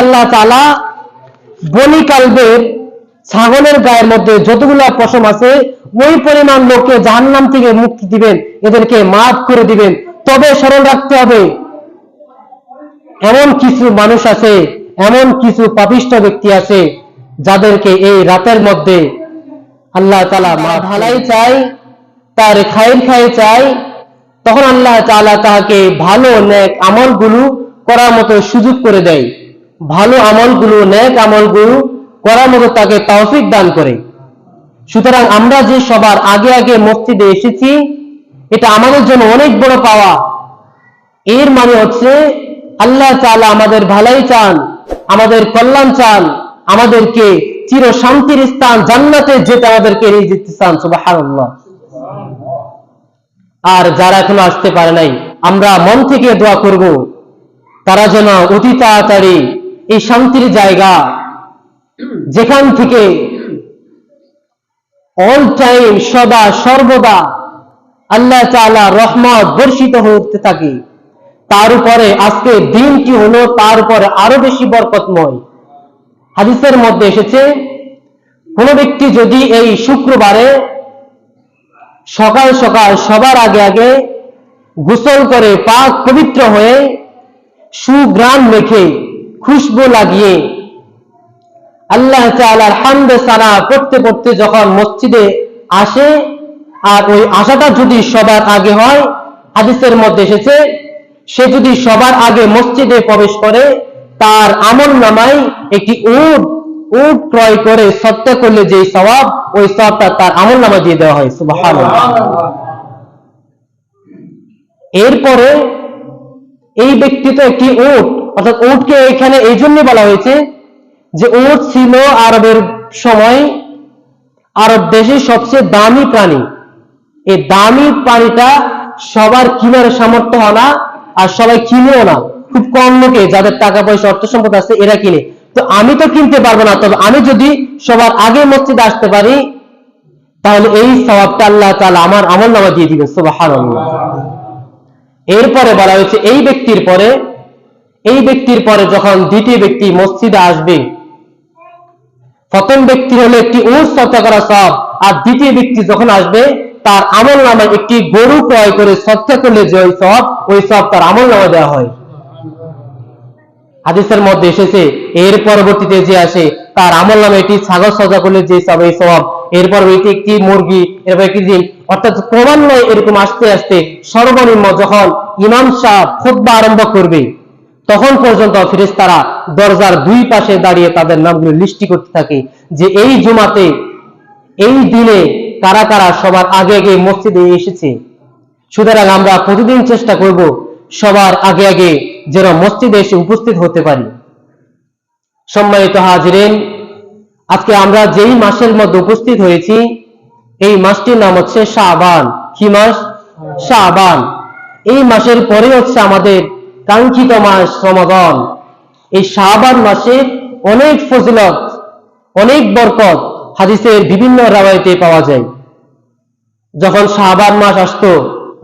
আল্লাহ তাআলা বনি কালবের ছাগলের গায়ের মধ্যে যতগুলো পশম আছে ওই পরিমাণ লোককে জাহান্নাম থেকে মুক্তি দিবেন, এদেরকে মাফ করে দিবেন। তবে স্মরণ রাখতে হবে, এমন কিছু মানুষ আছে, এমন কিছু পাপিষ্ঠ ব্যক্তি আছে যাদেরকে এই রাতের মধ্যে আল্লাহ তাআলা ভালাই চাই, তার খায়ের চাই, তখন আল্লাহ তাআলা তাকে ভালো নেক আমলগুলো করার মতো সুযোগ করে দেয়, ভালো আমলগুলো নেক আমলগুলো করার মতো তাকে তৌফিক দান করে। সুতরাং আমরা যে সবার আগে আগে মসজিদে এসেছি, এটা আমাদের জন্য অনেক বড় পাওয়া। এর মানে হচ্ছে আল্লাহ তাআলা আমাদের ভালাই চান, আমাদের কল্যাণ চান, আমাদেরকে চির শান্তির স্থান জান্নাতে যেতে আমাদেরকে নিয়ে যেতে চান। সুবহানাল্লাহ। আর যারা এখনো আসতে পারে নাই, আমরা মন থেকে দোয়া করব তারা যেন অতি তাড়াতাড়ি এই শান্তির জায়গা, যেখান থেকে অল টাইম সদা সর্বদা আল্লাহ তাআলা রহমত বর্ষিত হতে থাকে, তার উপরে আজকে দিনটি হলো তার উপরে আরো বেশি বরকতময়। হাদিসের মধ্যে এসেছে, কোন ব্যক্তি যদি এই শুক্রবারে সকাল সকাল সবার আগে আগে গোসল করে পাক পবিত্র হয়ে সুঘ্রাণ মেখে খুশবু লাগিয়ে আল্লাহ তাআলার হামদে সানা পড়তে পড়তে যখন মসজিদে আসে, আর ওই আশাটা যদি সবার আগে হয়, হাদিসের মধ্যে এসেছে সে যদি সবার আগে মসজিদে প্রবেশ করে, তার আমল নামায় একটি উট ক্রয় করে সদকা করলে যে সওয়াব, ওই সওয়াবটা তার আমল নামায় দিয়ে দেওয়া হয়। সুবহানাল্লাহ। এরপরে এই ব্যক্তি তো একটি উট, অর্থাৎ উটকে এখানে এই জন্য বলা হয়েছে যে উট ছিল আরবের সময় আরব দেশের সবচেয়ে দামি প্রাণী। এই দামি প্রাণীটা সবার কিনার সামর্থ্য হয় না, আর সবাই কিনেও না, খুব কম লোকে যাদের টাকা পয়সা অর্থ সম্পদ আছে এরা কিনে। তো আমি তো কিনতে পারবো না, তবে আমি যদি সবার আগে মসজিদে আসতে পারি তাহলে এই সওয়াবটা আল্লাহ তাআলা আমার আমল নামা দিয়ে দিবেন। সুবহানাল্লাহ। এরপরে বলা হয়েছে এই ব্যক্তির পরে যখন দ্বিতীয় ব্যক্তি মসজিদে আসবে, প্রথম ব্যক্তি হলো একটি উট সদকা করা সওয়াব, আর দ্বিতীয় ব্যক্তি যখন আসবে তার আমল নামায় একটি গরু ক্রয় করে সদকা করলে যে ওই সওয়াব তার আমল নামায় দেওয়া হয়। হাদিসের মধ্যে এসেছে এর পরবর্তীতে যে আসে তার আমল নামে একটি ছাগল সদকা করলে যে সওয়াব, এরপর একটি মুরগি, এরপর একটি ডিম, অর্থাৎ ক্রমান্বয়ে এরকম আস্তে আস্তে সর্বনিম্ন যখন ইমাম সাহেব খুতবা আরম্ভ করবে তখন পর্যন্ত ফেরেশতারা দরজার দুই পাশে দাঁড়িয়ে তাদের নামগুলো লিস্টি করতে থাকে যে এই জুমাতে এই দিনে কারা কারা সবার আগে আগে মসজিদে এসেছে। সুতরাং আমরা প্রতিদিন চেষ্টা করব সবার আগে আগে যেন মসজিদে এসে উপস্থিত হতে পারি। সম্মানিত হাজিরিন, আজকে আমরা যেই মাসের মধ্যে উপস্থিত হয়েছি এই মাসটির নাম হচ্ছে শাবান। কি মাস? শাবান। এই মাসের পরে হচ্ছে আমাদের কাঙ্ক্ষিত মাস রমাদান। এই শাবান মাসে অনেক ফজিলত, অনেক বরকত হাদিসের বিভিন্ন রাওয়ায়াতে পাওয়া যায়। যখন শাবান মাস আসতো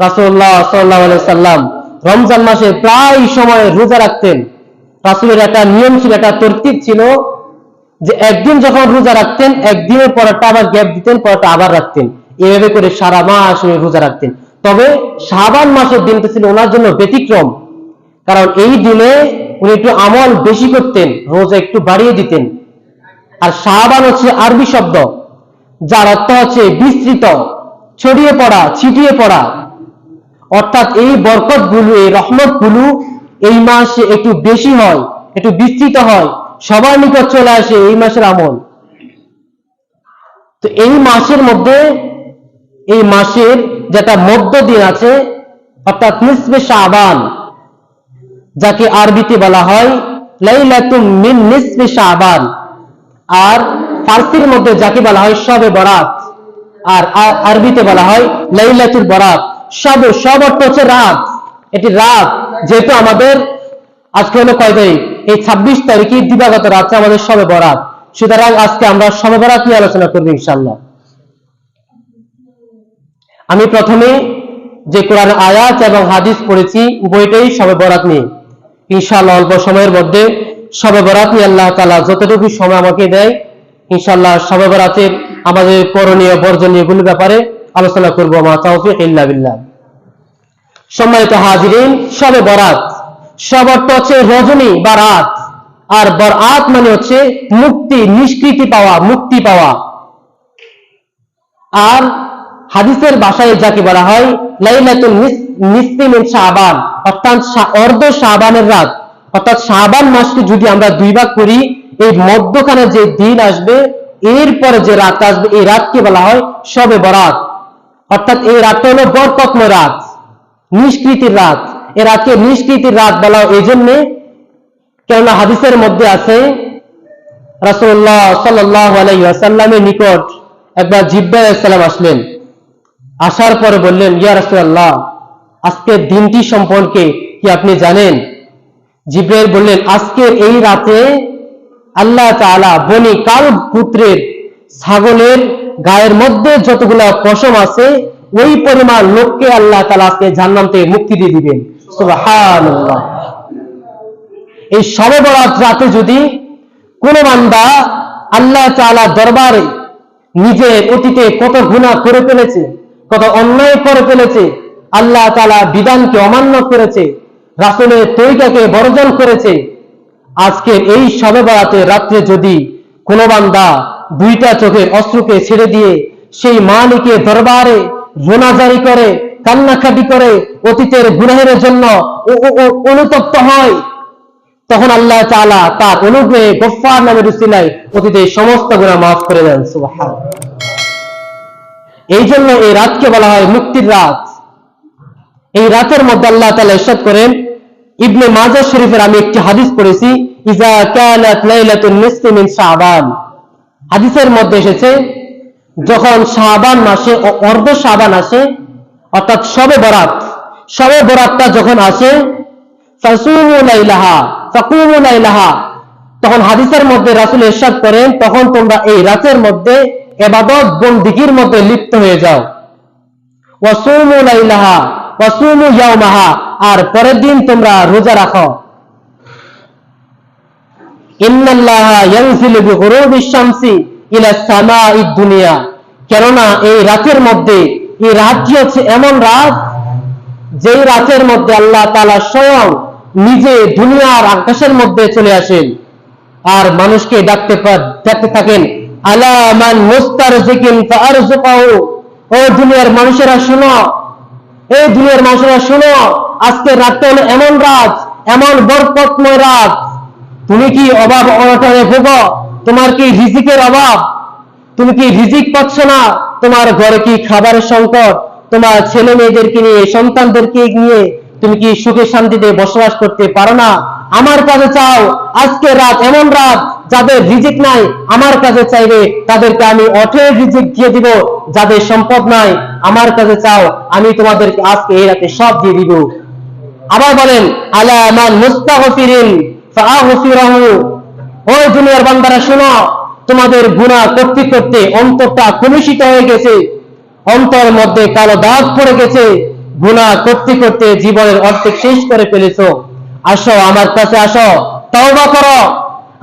রাসূলুল্লাহ সাল্লাল্লাহু আলাইহি সাল্লাম রমজান মাসে প্রায় সময় রোজা রাখতেন। রাসূলের একটা নিয়ম ছিল, একটা তরতিব ছিল যে একদিন যখন রোজা রাখতেন একদিনের পরটা আবার গ্যাপ দিতেন, পরটা আবার রাখতেন, এভাবে করে সারা মাস রোজা রাখতেন। তবে শাবান মাসের দিনটা ছিল ওনার জন্য ব্যতিক্রম, কারণ এই দিনে উনি একটু আমল বেশি করতেন, রোজা একটু বাড়িয়ে দিতেন। আর শাবান হচ্ছে আরবি শব্দ যার অর্থ হচ্ছে বিস্তৃত, ছড়িয়ে পড়া, ছিটিয়ে পড়া, অর্থাৎ এই বরকত গুলো, এই রহমত গুলো এই মাসে একটু বেশি হয়, একটু বিস্তৃত হয়, সবার নিকট চলে আসে এই মাসের আমল। তো এই মাসের মধ্যে, এই মাসের যেটা মধ্য দিন আছে অর্থাৎ নিসফে শাবান, যাকে আরবিতে বলা হয় লাইলাতুম মিন নিসফে শাবান, আর ফার্সির মধ্যে যাকে বলা হয় শবে বরাত, আর আরবিতে বলা হয় লাইলাতুল বরাত। সব অর্থ হচ্ছে রাত, এটি রাত। যেহেতু আমাদের আজকে হলো কয় তারিখ? এই 26 তারিখে দিবাগত রাতে আমাদের শবে বরাত। সুতরাং আজকে আমরা শবে বরাত নিয়ে আলোচনা করব ইনশাআল্লাহ। আমি প্রথমে যে কোরআনের আয়াত এবং হাদিস পড়েছি উভয়টাই শবে বরাত নিয়ে। ইনশাআল্লাহ অল্প সময়ের মধ্যে শবে বরাতে আল্লাহ তাআলা যতটুকু সময় আমাকে দেয়, ইনশাআল্লাহ শবে বরাতের আমাদের করণীয় বর্জনীয় গুলো ব্যাপারে আলোচনা করব। মা তাওফিক ইল্লা বিল্লাহ। সম্মানিত হাজিরিন, শবে বরাত, শব অর্থ হচ্ছে রজনী বা রাত, আর বরাত মানে হচ্ছে মুক্তি, নিষ্কৃতি পাওয়া, মুক্তি পাওয়া। আর হাদিসের ভাষায় যাকে বলা হয় লাইলাতুল নিসফি মিন শাবান, অর্থাৎ অর্ধ শাবানের রাত। অর্থাৎ শাবান মাসকে যদি আমরা দুই ভাগ করি, এই মধ্যখানে যে দিন আসবে, এরপরে যে রাত আসবে, এই রাতকে বলা হয় শবে বরাত। অর্থাৎ এই রাতটা হলো বরকতময় রাত, নিষ্কৃতির রাত। এই রাতকে নিষ্কৃতির রাত বলা হয় এই জন্যে, কেননা হাদিসের মধ্যে আছে রাসূলুল্লাহ সাল্লাল্লাহু আলাইহি ওয়াসাল্লামের নিকট একবার জিবরাইল আলাইহিস সালাম আসলেন। আসার পরে বললেন, ইয়া রাসূলুল্লাহ, আজকের দিনটি সম্পর্কে কি আপনি জানেন? জিবরাইল বললেন, আজকের এই রাতে আল্লাহ তাআলা বনি কালব পুত্রের ছাগলের গায়ের মধ্যে যতগুলো পশম আছে, ওই পরিমাণ লোককে আল্লাহ তাআলা আজকে জাহান্নাম থেকে মুক্তি দিয়ে দিবেন। সুবহানাল্লাহ। এই শবে বরাত রাতে যদি কোন বান্দা আল্লাহ তাআলা দরবারে নিজের অতীতে কত গুনাহ করে ফেলেছে, কত অন্যায় করে ফেলেছে, আল্লাহ তাআলা বিধানকে অমান্য করেছে, রাসূলের তরিকাকে বর্জন করেছে, আজকের এই শবে বরাতের রাত্রে যদি কোন বান্দা দুইটা চোখের অশ্রুকে ছেড়ে দিয়ে সেই মালিকের দরবারে রোনাজারি করে, কান্নাকাটি করে, অতীতের গুনাহের জন্য অনুতপ্ত হয়, তখন আল্লাহ তাআলা তার অনুগ্রহে গফফার নামের উসিলায় অতীতের সমস্ত গুনাহ মাফ করে দেন। সুবহানাল্লাহ। এই জন্য এই রাতকে বলা হয় মুক্তির রাত। এই রাতের মধ্যে আল্লাহ তাআলা ইরশাদ করেন, ইবনে মাজাহ শরীফের আমি একটি হাদিস পড়েছি, ইজা কানাত লাইলাতুন নিসফি মিন শাবান। হাদিসের মধ্যে এসেছে, যখন শাবান মাসে অর্ধ শাবান আসে, অর্থাৎ শবে বরাত, শবে বরাতটা যখন আসে, ফাসুমু লাইলাহা ফাকুমু লাইলাহা, তখন হাদিসের মধ্যে রাসূল ইরশাদ করেন, তখন তোমরা এই রাতের মধ্যে ইবাদত বন্দেগীর মধ্যে লিপ্ত হয়ে যাও। ওয়াসুমু লাইলাহা ওয়াসুমু ইয়াওমাহা, আর পরের দিন তোমরা রোজা রাখো। ইন্নাল্লাহা ইয়ানজিলু বিগুরুবিশ শামসি ইলা সামাঈদ দুনিয়া, কেননা এই রাতের মধ্যে, এই রাতটি হচ্ছে এমন রাত, যেই রাতের মধ্যে আল্লাহ তাআলা স্বয়ং নিজে দুনিয়ার আকাশের মধ্যে চলে আসেন আর মানুষকে ডাকতে থাকেন, আলা মান মুস্তারজিকিন ফারজুকাহু, ও দুনিয়ার মানুষেরা শোনো, এই দুনিয়ার মানুষেরা শোনো, আজকের রাতটা হলো এমন রাত, এমন বরকতময় রাত, তুমি কি অভাব অনটনে ভোগো? তোমার কি রিজিকের অভাব? তুমি কি রিজিক পাচ্ছ না? তোমার ঘরে কি খাবারের সংকট? তোমার ছেলে মেয়েদেরকে নিয়ে, সন্তানদেরকে নিয়ে তুমি কি সুখে শান্তিতে বসবাস করতে পারো না? আমার কাছে চাও। আজকে রাত এমন রাত, যাদের রিজিক নাই আমার কাছে চাইবে, তাদেরকে আমি অঢেল রিজিক দিয়ে দিব। যাদের সম্পদ নাই আমার কাছে চাও, আমি তোমাদেরকে আজকে এই রাতে সব দিয়ে দিব। আবার বলেন, আলা মান মুস্তাগফিরিন ফাগফিরাহু, ওই দুনিয়ার বান্দারা শোনো, তোমাদের গুনাহ করতে করতে অন্তরটা কলুষিত হয়ে গেছে, অন্তর মধ্যে কালো দাগ পড়ে গেছে, গুনাহ করতে করতে জীবনের অর্ধেক শেষ করে ফেলেছো। আসো আমার কাছে, আসো, তওবা করো,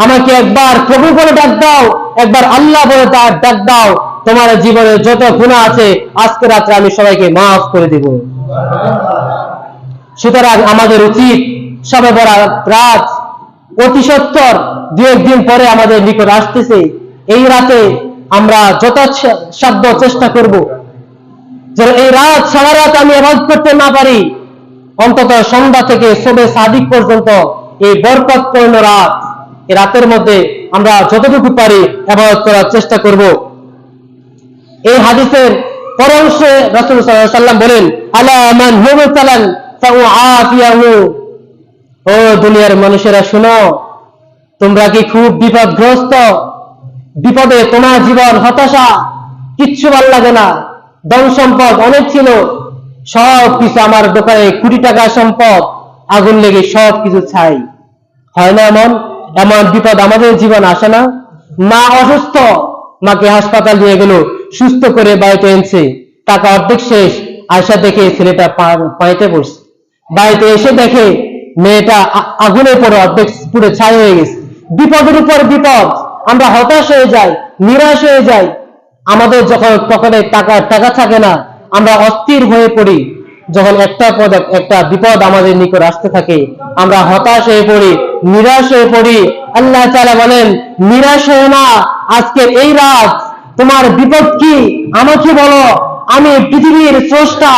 আমাকে একবার প্রভু বলে ডাক দাও, একবার আল্লাহ বলে ডাক দাও, তোমার জীবনে যত গুনাহ আছে আজকে রাতে আমি সবাইকে মাফ করে দেব। সুতরাং আমাদের উচিত শবে বরাত রাত অতি সত্বর দু একদিন পরে আমাদের নিকট আসতেছে, এই রাতে আমরা যথাসাধ্য চেষ্টা করব যেন এই রাত সারা রাত আমি ইবাদত করতে না পারি, অন্তত সন্ধ্যা থেকে শবে সাদিক পর্যন্ত এই বরকতপূর্ণ রাত, এই রাতের মধ্যে আমরা যতটুকু পারি ইবাদত করার চেষ্টা করব। এই হাদিসের পর অংশে রাসূল সাল্লাল্লাহু আলাইহি ওয়াসাল্লাম বলেন, আলা মান মুবতালান ফাউআফিয়াহু, ও দুনিয়ার মানুষেরা শোনো, তোমরা কি খুব বিপদগ্রস্ত? বিপদে তোমার জীবন হতাশা, কিচ্ছু ভালো লাগে না, ধন সম্পদ অনেক ছিল, সব কিছু আমার দোকানে কোটি টাকা সম্পদ, আগুন লেগে সব কিছু ছাই, হয় না এমন? এমন বিপদ আমাদের জীবন আসে না? মা অসুস্থ, মাকে হাসপাতাল নিয়ে গেল, সুস্থ করে বাড়িতে এনেছে, টাকা অর্ধেক শেষ, আয়সা দেখে ছেলেটা পানিতে পড়ছে, বাড়িতে এসে দেখে মেয়েটা আগুনে পড়ে অর্ধেক পুরো ছাই হয়ে গেছে। বিপদের উপর বিপদ, আমরা হতাশ হয়ে যাই, নিরাশ হয়ে যাই। আমাদের যখন পকেটে টাকা থাকে না, আমরা অস্থির হয়ে পড়ি। যখন একটা বিপদ আমাদের নিকট আসতে থাকে, আমরা হতাশ হয়ে পড়ি, নিরাশ হয়ে পড়ি। আল্লাহ তাআলা বলেন, নিরাশ হও না, আজকের এই রাত তোমার বিপদ কি আমাকে বলো, আমি পৃথিবীর স্রষ্টা,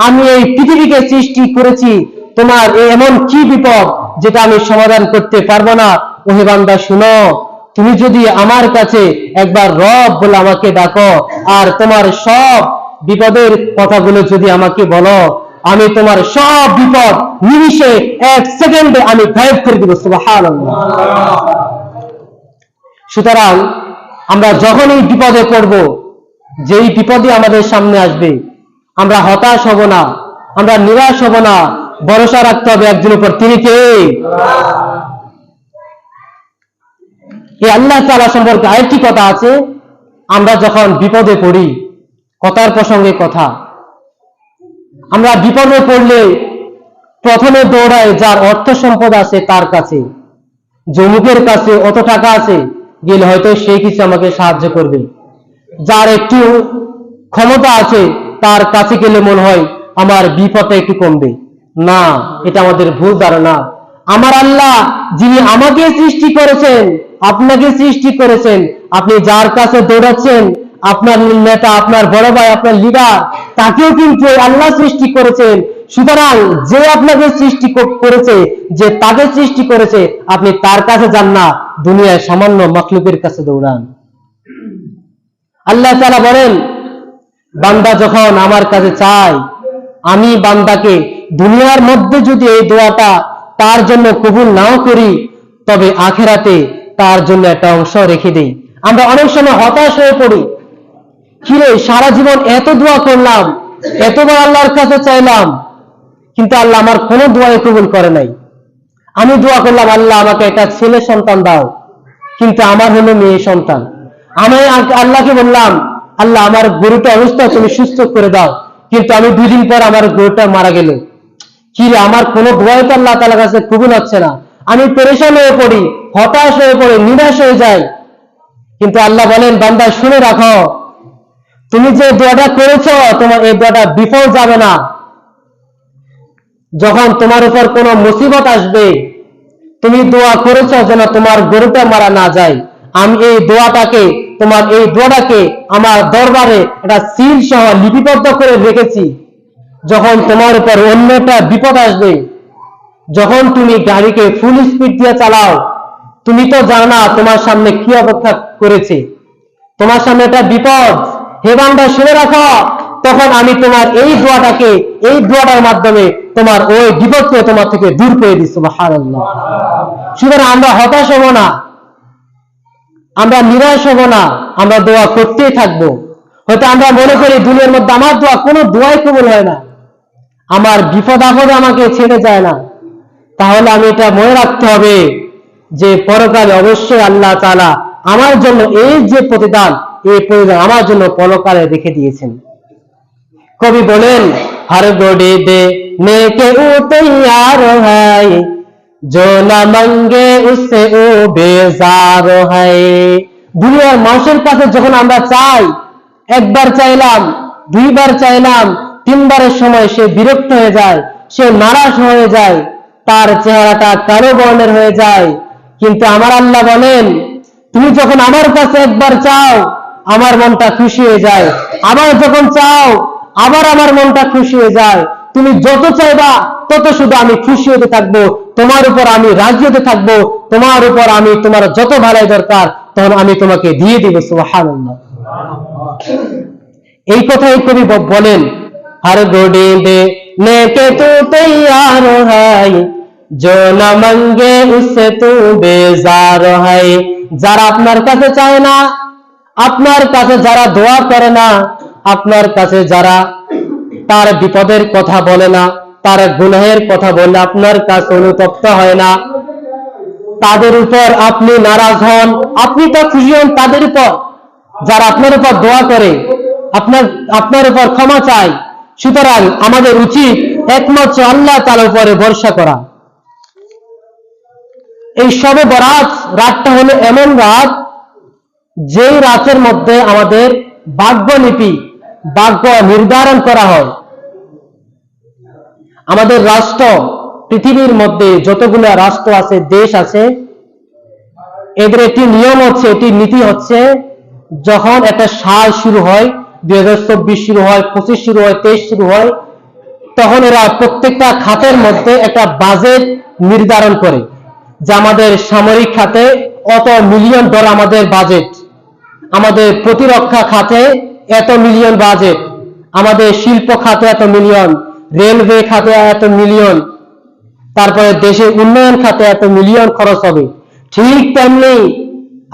আমি এই পৃথিবীকে সৃষ্টি করেছি, তোমার এমন কি বিপদ যেটা আমি সমাধান করতে পারবো না? ওহে বান্দা শুনো, তুমি যদি আমার কাছে একবার রব বলে আমাকে ডাকো, আর তোমার সব বিপদের কথাগুলো যদি আমাকে বলো, আমি তোমার সব বিপদ নিমিষে 1 সেকেন্ডে আমি গায়েব করে দিব। সুবহানাল্লাহ। সুতরাং আমরা যখনই বিপদে পড়ব, যেই বিপদই আমাদের সামনে আসবে, আমরা হতাশ হব না, আমরা নিরাশ হব না, ভরসা রাখতে হবে একজন উপর। তিনি কে? এই আল্লাহ তাআলা সম্পর্কে আরেকটি কথা আছে, আমরা যখন বিপদে পড়ি, কথার প্রসঙ্গে কথা, আমরা বিপদে পড়লে প্রথমে দৌড়াই যার অর্থ সম্পদ আছে তার কাছে, জমিকের কাছে অত টাকা আছে, গেলে হয়তো সে কিছু আমাকে সাহায্য করবে। যার একটু ক্ষমতা আছে তার কাছে গেলে মনে হয় আমার বিপদটা একটু কমবে। না, এটা আমাদের ভুল ধারণা। আমার আল্লাহ, যিনি আমাকে সৃষ্টি করেছেন, আপনাকে সৃষ্টি করেছেন, আপনি যার কাছে দৌড়াচ্ছেন, আপনার নেতা, আপনার বড় ভাই, আপনার লিডার, তাকেও কিন্তু আল্লাহ সৃষ্টি করেছেন। সুতরাং যে আপনাকে সৃষ্টি করেছে, যে তাকে সৃষ্টি করেছে, আপনি তার কাছে যান না, দুনিয়ায় সামান্য মাখলুকের কাছে দৌড়ান। আল্লাহ তাআলা বলেন, বান্দা যখন আমার কাছে চায়, আমি বান্দাকে দুনিয়ার মধ্যে যদি এই দোয়াটা তার জন্য কবুল নাও করি, তবে আখেরাতে তার জন্য একটা অংশ রেখে দেই। আমরা অনেক সময় হতাশ হয়ে পড়ি, কিরে সারা জীবন এত দোয়া করলাম, এতবার আল্লাহর কাছে চাইলাম, কিন্তু আল্লাহ আমার কোনো দোয়াই কবুল করে নাই। আমি দোয়া করলাম, আল্লাহ আমাকে একটা ছেলে সন্তান দাও, কিন্তু আমার হলো মেয়ে সন্তান। আমি আল্লাহকে বললাম, আল্লাহ আমার গরুটা অবস্থা তুমি সুস্থ করে দাও, কিন্তু আমি 2 দিন পর আমার গরুটা মারা গেল। কি রে, আমার কোনো দোয়াই তো আল্লাহ তাআলার কাছে কবুল হচ্ছে না। আমি পেরেশান হয়ে পড়ি, হতাশ হয়ে পড়ি, নিরাশ হয়ে যাই। কিন্তু আল্লাহ বলেন, বান্দা শুনে রাখো, তুমি যে দোয়াটা করেছো, তোমার এই দোয়াটা বিফল যাবে না। যখন তোমার উপর কোনো মুসিবত আসবে, তুমি দোয়া করেছো যেন তোমার গরুটা মারা না যায়, আমি এই দোয়াটাকে, তোমার এই দোয়াটাকে আমার দরবারে একটা সিল সহ লিপিবদ্ধ করে রেখেছি। যখন তোমার উপর অন্যটা বিপদ আসবে, যখন তুমি গাড়িকে ফুল স্পিড দিয়ে চালাও, তুমি তো জানো না তোমার সামনে কি অপেক্ষা করেছে, তোমার সামনে একটা বিপদ। হে বান্দা শুনে রাখো, তখন আমি তোমার এই দোয়াটাকে, এই দোয়াটার মাধ্যমে তোমার ওই বিপদকে তোমার থেকে দূর করে দিই। সুবহানাল্লাহ। সুতরাং আমরা হতাশ হব না, আমরা নিরাশ হব না, আমরা দোয়া করতেই থাকবো। হয়তো আমরা মনে করি দুনিয়ার মধ্যে আমার দোয়া কোনো দোয়াই কবুল হয় না, আমার বিপদ আপদে আমাকে ছেড়ে যায় না, তাহলে আমি এটা মনে রাখতে হবে যে পরকালে অবশ্যই আল্লাহ তাআলা আমার জন্য এই যে প্রতিদান, এই প্রতিদান আমার জন্য পরকালে রেখে দিয়েছেন। কবি বলেন, हर घड़ी देने के वो तैयार है, जो न मांगे उससे वो बेजार है। দুনিয়ার মানুষের কাছে যখন আমরা চাই, একবার চাইলাম, 2 বার চাইলাম, 3 বারের সময় সে বিরক্ত হয়ে যায়, সে নারাজ হয়ে যায়, তার চেহারাটা কালো বর্ণের হয়ে যায়। কিন্তু আমার আল্লাহ বলেন, তুমি যখন আমার কাছে একবার চাও, আমার মনটা খুশি হয়ে যায়, আবার যখন চাও, আবার আমার মনটা খুশি হয়ে যায়। তুমি যত চাইবা তত শুধু আমি খুশি হতে থাকবো, তোমার উপর আমি রাজি হতে থাকবো, তোমার উপর আমি, তোমার যত ভালোই দরকার তখন আমি তোমাকে দিয়ে দিব। সুবহানাল্লাহ। এই কথাই কবি বলেন, हर घड़ी देने के तू तैयार है, जो न मांगे उससे तू बेजार है। যারা আপনার কাছে চায় না, আপনার কাছে যারা দোয়া করে না, আপনার কাছে যারা তার বিপদের কথা বলে না, তার গুনাহের কথা বলে আপনার কাছে অনুতপ্ত হয় না, তাদের উপর আপনি নারাজ হন, আপনি তো খুশি হন তাদের উপর যারা আপনার উপর দোয়া করে, আপনার উপর ক্ষমা চায়। সুতরাং আমাদের উচিত একমাত্র আল্লাহ তাআলার উপরে ভরসা করা। এই শবে বরাত রাতটা হলো এমন রাত যেই রাতের মধ্যে আমাদের ভাগ্যলিপি ভাগ্য নির্ধারণ করা হয়। আমাদের রাষ্ট্র, পৃথিবীর মধ্যে যতগুলো রাষ্ট্র আছে, দেশ আছে, এদের একটি নিয়ম হচ্ছে, একটি নীতি হচ্ছে, যখন একটা সাল শুরু হয়, 2024 শুরু হয়, 25 শুরু হয়, 23 শুরু হয়, তখন এরা প্রত্যেকটা খাতের মধ্যে একটা বাজেট নির্ধারণ করে যে আমাদের সামরিক খাতে অত মিলিয়ন ডলার আমাদের বাজেট, আমাদের প্রতিরক্ষা খাতে এত মিলিয়ন বাজেট, আমাদের শিল্প খাতে এত মিলিয়ন, রেলওয়ে খাতে এত মিলিয়ন, তারপরে দেশের উন্নয়ন খাতে এত মিলিয়ন খরচ হবে। ঠিক তেমনি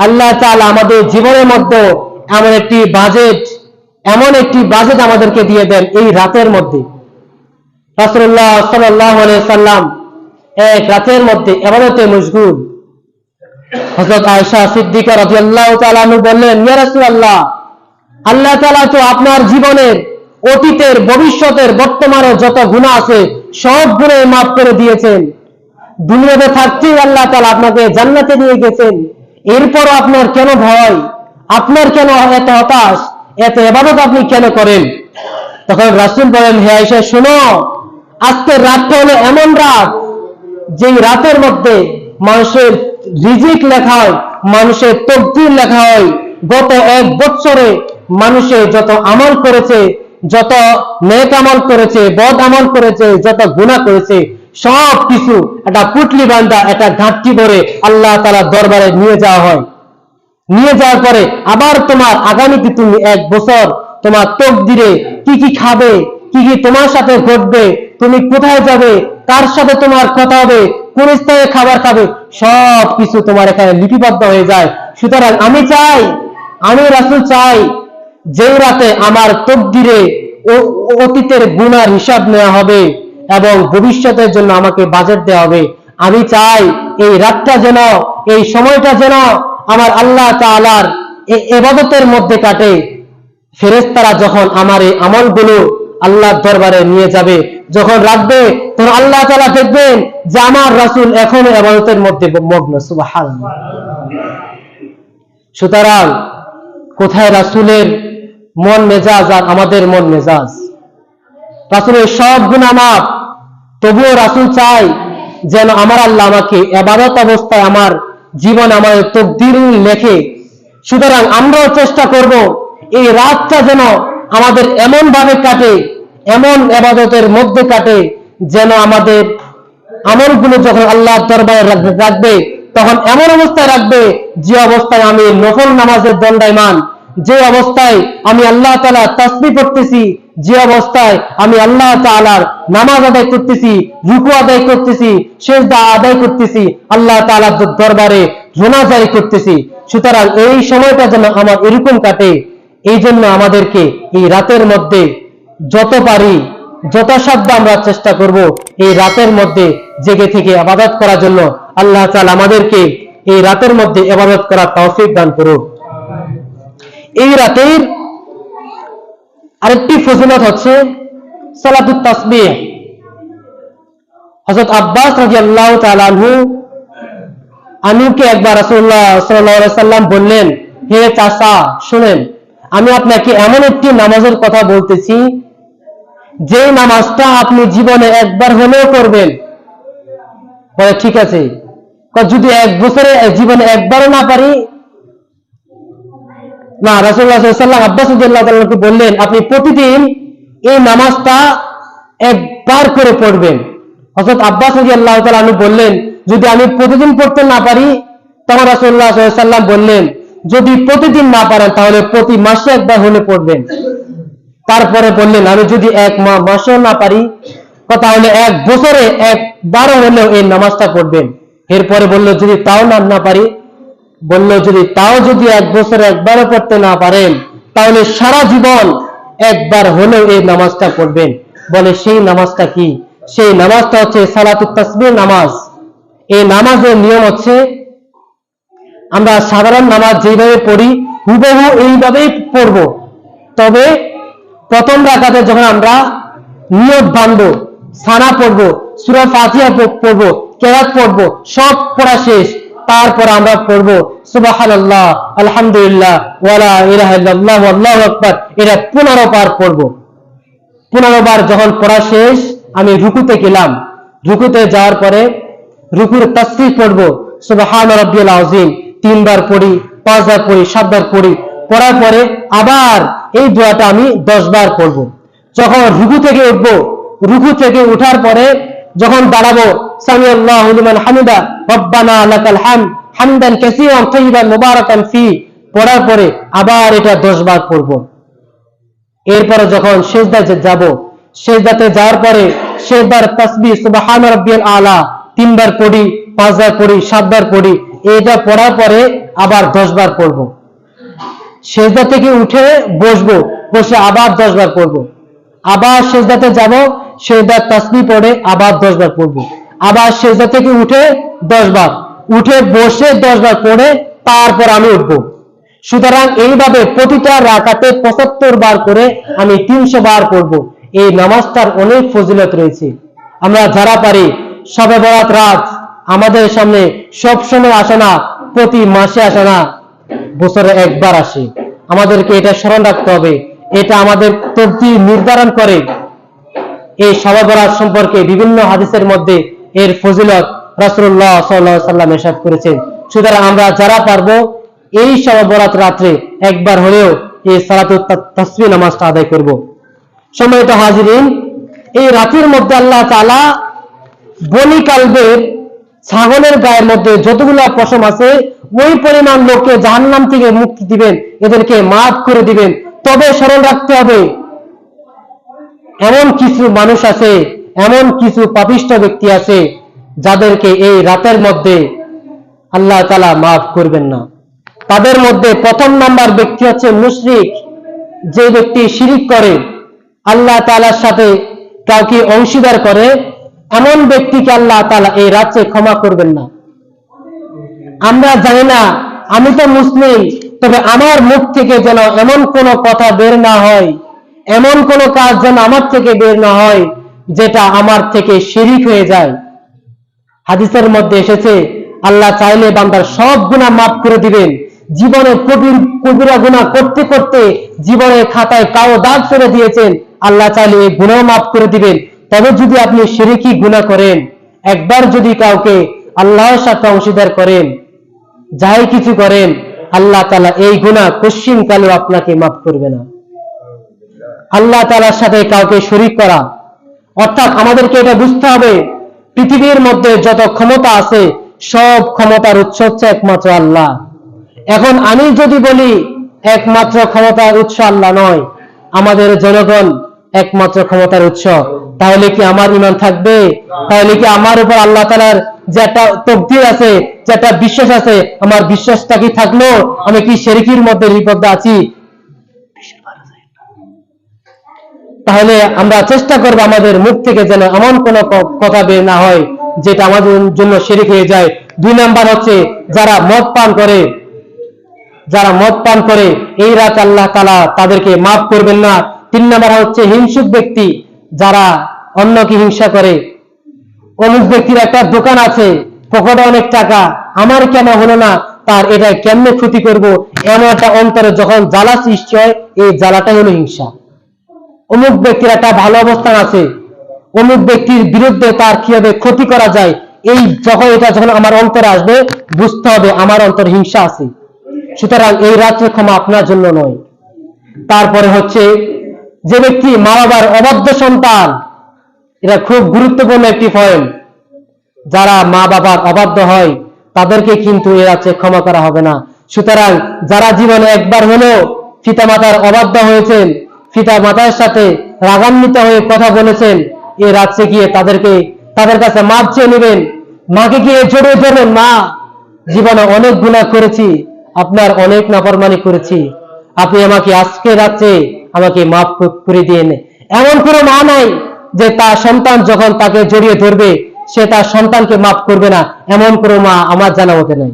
আল্লাহ তাআলা আমাদের জীবনের মধ্যে এমন একটি বাজেট আমাদেরকে দিয়ে দেন এই রাতের মধ্যে। রাসূলুল্লাহ সাল্লাল্লাহু আলাইহি সাল্লাম এক রাতের মধ্যে ইবাদতে মশগুল। হযরত আয়েশা সিদ্দিকা রাদিয়াল্লাহু তাআলা আনহা বললেন, ইয়া রাসূলুল্লাহ, আল্লাহ তাআলা তো আপনার জীবনের অতীতের, ভবিষ্যতের, বর্তমানের যত গুনাহ আছে সব গুনাহ মাফ করে দিয়েছেন। দুনিয়াতে থাকতেই আল্লাহ তাআলা আপনাকে জান্নাতে নিয়ে গেছেন, এরপরও আপনার কেন ভয়, আপনার কেন এত হতাশ, এত ইবাদত আপনি কেন করেন? তখন রাসূল বলেন, হে আয়েশা শুনো, আজকের রাতটা হলো এমন রাত যেই রাতের মধ্যে মানুষের রিজিক লেখা হয়, মানুষের তকদির লেখা হয়। গত 1 বছরে মানুষের যত আমল করেছে, যত নেক আমল করেছে, বদ আমল করেছে, যত গুনাহ করেছে, সব কিছু একটা পুটলি বান্ধা, একটা ঘাটতি করে আল্লাহ তাআলার দরবারে নিয়ে যাওয়া হয়। নিয়ে যাওয়ার পরে আবার তোমার আগামীতে তুমি 1 বছর তোমার তকদিরে কি কি খাবে, কি কি তোমার সাথে ঘটবে, তুমি কোথায় যাবে, কার সাথে তোমার কথা হবে, কোন স্থানে খাবার খাবে, সব কিছু তোমার এখানে লিপিবদ্ধ হয়ে যায়। সুতরাং আমি রাসূল চাই যেই রাতে আমার তকদিরে অতীতের গুনার হিসাব নেওয়া হবে এবং ভবিষ্যতের জন্য আমাকে বাজেট দেওয়া হবে, আমি চাই এই রাতটা যেন, এই সময়টা যেন আমার আল্লাহ তাআলার এই ইবাদতের মধ্যে কাটে। ফেরেশতারা যখন আমার এই আমলগুলো আল্লাহর দরবারে নিয়ে যাবে, যখন রাখবে, তখন আল্লাহ তাআলা দেখবেন যে আমার রাসূল এখনো ইবাদতের মধ্যে মগ্ন। সুবহানাল্লাহ। সুতরাং কোথায় রাসূলের মন মেজাজ আর আমাদের মন মেজাজ? রাসূলের সব গুনাহ মাফ, তবুও রাসূল চাই যেন আমার আল্লাহ আমাকে ইবাদত অবস্থায় আমার জীবন, আমার তকদির লেখে। সুতরাং আমরাও চেষ্টা করব এই রাতটা যেন আমাদের এমন ভাবে কাটে, এমন ইবাদতের মধ্যে কাটে, যেন আমাদের আমলগুলো যখন আল্লাহর দরবারে রাখবে, তখন এমন অবস্থায় রাখবে যে অবস্থায় আমি নফল নামাজের দণ্ডায়মান, যে অবস্থায় আমি আল্লাহ তাআলার তাসবিহ পড়তেছি, যে অবস্থায় আমি আল্লাহ তাআলার নামাজ আদায় করতেছি, রুকু আদায় করতেছি, সিজদা আদায় করতেছি, আল্লাহ তাআলার দরবারে রোনা জারি করতেছি। সুতরাং এই সময়টা যেন আমার এরকম কাটে, এই জন্য আমাদেরকে এই রাতের মধ্যে যত পারি, যথাসাধ্য আমরা চেষ্টা করব এই রাতের মধ্যে জেগে থেকে ইবাদত করার জন্য। আল্লাহ তাআলা আমাদেরকে এই রাতের মধ্যে ইবাদত করার তৌফিক দান করুন। এই রাতের আরেকটি ফজিলত হচ্ছে সালাতুত তাসবিহ। হযরত আব্বাস রাদিয়াল্লাহু তাআলা আনহুকে একবার রাসূলুল্লাহ সাল্লাল্লাহু আলাইহি সাল্লাম বললেন, হে চাচা শুনেন, আমি আপনাকে এমন একটি নামাজের কথা বলতেছি যে নামাজটা আপনি জীবনে একবার হলেও করবেন। বলে ঠিক আছে, যদি 1 বছরে জীবনে একবারও না পারি? না, রাসূলুল্লাহ সাল্লাল্লাহু আলাইহি ওয়াসাল্লাম আব্বাস রাদিয়াল্লাহু তাআলাকে বললেন, আপনি প্রতিদিন এই নামাজটা একবার করে পড়বেন। হযরত আব্বাস রাদিয়াল্লাহু তাআলা বললেন, যদি আমি প্রতিদিন পড়তে না পারি? তখন রাসূলুল্লাহ সাল্লাল্লাহু আলাইহি ওয়াসাল্লাম বললেন, যদি প্রতিদিন না পারেন তাহলে প্রতি মাসে একবার হলে পড়বেন। তারপরে বললেন, আমি যদি 1 মাসেও না পারি? তাহলে 1 বছরে একবারও হলেও এই নামাজটা পড়বেন। এরপরে বলল, যদি তাও না পারি? বলল, যদি 1 বছরে একবারও পড়তে না পারেন তাহলে সারা জীবন একবার হলেও এই নামাজটা পড়বেন। বলে সেই নামাজটা কি? সেই নামাজটা হচ্ছে সালাতুত তাসবিহ নামাজ। এই নামাজের নিয়ম হচ্ছে, আমরা সাধারণ নামাজ যেভাবে পড়ি হুবহু এইভাবেই পড়ব, তবে প্রথম রাকাতে যখন আমরা নিয়ত বাঁধবো, সানা পড়বো, সূরা ফাতিহা পড়বো, কেরাত পড়বো, সব পড়া শেষ, তারপর আমরা পড়বো সুবহানাল্লাহ, আলহামদুলিল্লাহ, ওয়ালা ইলাহা ইল্লাল্লাহ, আল্লাহু আকবার। এটা 15 বার পড়বো। 15 বার যখন পড়া শেষ, আমি রুকুতে গেলাম। রুকুতে যাওয়ার পরে রুকুর তাসবিহ পড়বো, সুবহান রাব্বিয়াল আযীম 3 বার পড়ি, 5 বার পড়ি, 7 বার পড়ি। পড়ার পরে আবার এই দোয়াটা আমি 10 বার পড়বো। যখন রুকু থেকে উঠবো, রুকু থেকে উঠার পরে যখন দাঁড়াবো, সামি আল্লাহু লিমান হামিদা রব্বানা লাকাল হামদ হামদান কাসীরান তাইয়িবান মুবারাকান ফি, পড়ার পরে আবার এটা 10 বার পড়বো। এরপরে যখন সিজদাতে যাব, সিজদাতে যাওয়ার পরে সিজদার তাসবিহ সুবহান রাব্বিয়াল আলা 3 বার পড়ি, 5 বার পড়ি, 7 বার পড়ি। এটা পড়ার পরে আবার 10 বার পড়বো। সিজদা থেকে উঠে বসবো, বসে আবার 10 বার পড়বো। আবার সিজদাতে যাব, সিজদার তাসবিহ পড়ে আবার 10 বার পড়বো। আবার সিজদা থেকে উঠে 10 বার, উঠে বসে 10 বার পড়ে তারপর আমি উঠবো। সুতরাং এইভাবে প্রতিটা রাকাতে 75 বার করে আমি 300 বার পড়বো। এই নামাজটার অনেক ফজিলত রয়েছে। আমরা যারা পারি, শবে বরাত রাত আমাদের সামনে সব সময় আসে না, প্রতি মাসে আসে না, বছরে একবার আসে। আমাদেরকে এটা স্মরণ রাখতে হবে। এটা আমাদের তকদীর নির্ধারণ করে। এই শবে বরাত সম্পর্কে বিভিন্ন হাদিসের মধ্যে এর ফজিলত রাসূলুল্লাহ সাল্লাল্লাহু আলাইহি ওয়াসাল্লাম ইরশাদ করেছেন। সুতরাং আমরা যারা পারবো এই শবে বরাত রাত্রে একবার হলেও এই সালাতুত তাসবিহ নামাজটা আদায় করব। সম্মানিত হাজিরিন, এই রাতের মধ্যে আল্লাহ তাআলা বনি কালবের ছাগলের গায়ের মধ্যে যতগুলা পশম আছে ওই পরিমাণ লোককে জাহান্নাম থেকে মুক্তি দিবেন, এদেরকে মাফ করে দিবেন। তবে স্মরণ রাখতে হবে, এমন কিছু মানুষ আছে, এমন কিছু পাপিষ্ঠ ব্যক্তি আছে যাদেরকে এই রাতের মধ্যে আল্লাহ তাআলা মাফ করবেন না। তাদের মধ্যে প্রথম নাম্বার ব্যক্তি হচ্ছে মুশরিক, যে ব্যক্তি শিরিক করে, আল্লাহ তাআলার সাথে কাউকে অংশীদার করে, এমন ব্যক্তিকে আল্লাহ তাআলা এই রাতে ক্ষমা করবেন না। আমরা জানি না, আমি তো মুসলিম, তবে আমার মুখ থেকে যেন এমন কোন কথা বের না হয়, এমন কোন কাজ যেন আমার থেকে বের না হয় যেটা আমার থেকে শিরিক হয়ে যায়। হাদিসের মধ্যে এসেছে, আল্লাহ চাইলে বান্দার সব গুনাহ মাফ করে দিবেন। জীবনে কবিরা গুনাহ করতে করতে জীবনের খাতায় কালো দাগ ফেলে দিয়েছেন, আল্লাহ চাইলে এই গুনাহ মাফ করে দিবেন। তবে যদি আপনি শিরকি গুনাহ করেন, একবার যদি কাউকে আল্লাহর সাথে অংশীদার করেন, যাই কিছু করেন, আল্লাহ তাআলা এই গুনাহ কোশ্চিন কালেও আপনাকে মাফ করবে না। আল্লাহ তাআলার সাথে কাউকে শরীক করা, অর্থাৎ আমাদেরকে এটা বুঝতে হবে, পৃথিবীর মধ্যে যত ক্ষমতা আছে সব ক্ষমতার উৎস হচ্ছে একমাত্র আল্লাহ। এখন আমি যদি বলি একমাত্র ক্ষমতার উৎস আল্লাহ নয়, আমাদের জনগণ একমাত্র ক্ষমতার উৎস, তাহলে কি আমার ঈমান থাকবে? তাহলে কি আমার উপর আল্লাহ তাআলার যে একটা তাকদীর আছে, যে একটা বিশ্বাস আছে, আমার বিশ্বাসটা কি থাকলো? আমি কি শিরকির মধ্যে লিপ্ত আছি? তাহলে আমরা চেষ্টা করব আমাদের মুখ থেকে যেন এমন কোনো কথা বের না হয় যেটা আমাদের জন্য শিরক হয়ে যায়। 2 নাম্বার হচ্ছে যারা মদ পান করে, যারা মদ পান করে এই রাত আল্লাহ তাআলা তাদেরকে মাফ করবেন না। 3 নাম্বার হচ্ছে হিংসুক ব্যক্তি, যারা অন্যকে হিংসা করে। অমুক ব্যক্তির একটা দোকান আছে, পকেটে অনেক টাকা, আমার কেন হলো না, তার এটা কেমনে ক্ষতি করব, এমন একটা অন্তরে যখন জ্বালা সৃষ্টি হয়, এই জ্বালাটাই হলো হিংসা। অমুক ব্যক্তির একটা ভালো অবস্থান আছে, অমুক ব্যক্তির বিরুদ্ধে তার কিভাবে ক্ষতি করা যায়, এই যখন আমার অন্তরে আসবে, বুঝতে হবে আমার অন্তরে হিংসা আছে। সুতরাং এই রাত্রে ক্ষমা আপনার জন্য নয়। তারপরে হচ্ছে যে ব্যক্তি মা বাবার অবাধ্য সন্তান, এটা খুব গুরুত্বপূর্ণ একটি পয়েন্ট। যারা মা বাবার অবাধ্য হয় তাদেরকে কিন্তু এ রাত্রে ক্ষমা করা হবে না। সুতরাং যারা জীবনে একবার হলেও পিতা মাতার অবাধ্য হয়েছেন, পিতা মাতার সাথে রাগান্বিত হয়ে কথা বলেছেন, এ রাত্রে গিয়ে তাদের কাছে মাপ চেয়ে নেবেন, মাকে গিয়ে জড়িয়ে ধরবেন, মা জীবনে অনেক গুনাহ করেছি, আপনার অনেক নাফরমানি করেছি, আপনি আমাকে আজকে রাত্রে আমাকে মাফ করে দিন। এমন কোনো মা নাই যে তার সন্তান যখন তাকে জড়িয়ে ধরবে সে তার সন্তানকে মাফ করবে না, এমন কোনো মা আমার জানা মতে নেই।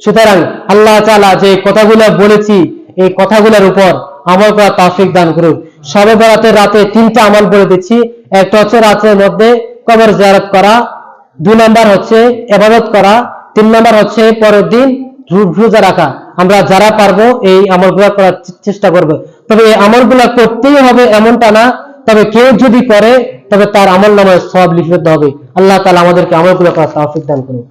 সুতরাং আল্লাহ তাআলা যে কথাগুলো বলেছি এই কথাগুলোর উপর আমল করার তৌফিক দান করুন। শবে বরাতের রাতে 3টা আমল বলে দিচ্ছি। একটা হচ্ছে রাতের মধ্যে কবর জিয়ারত করা, 2 নাম্বার হচ্ছে ইবাদত করা, 3 নাম্বার হচ্ছে পরের দিন রোজা রাখা। আমরা যারা পারবো এই আমলগুলো করার চেষ্টা করব। তবে এই আমলগুলো করতেই হবে এমনটা না, তবে কেউ যদি করে তবে তার আমল নামায় সওয়াব লিখিত হবে। আল্লাহ তাআলা আমাদেরকে আমলগুলো করার তৌফিক দান করুন।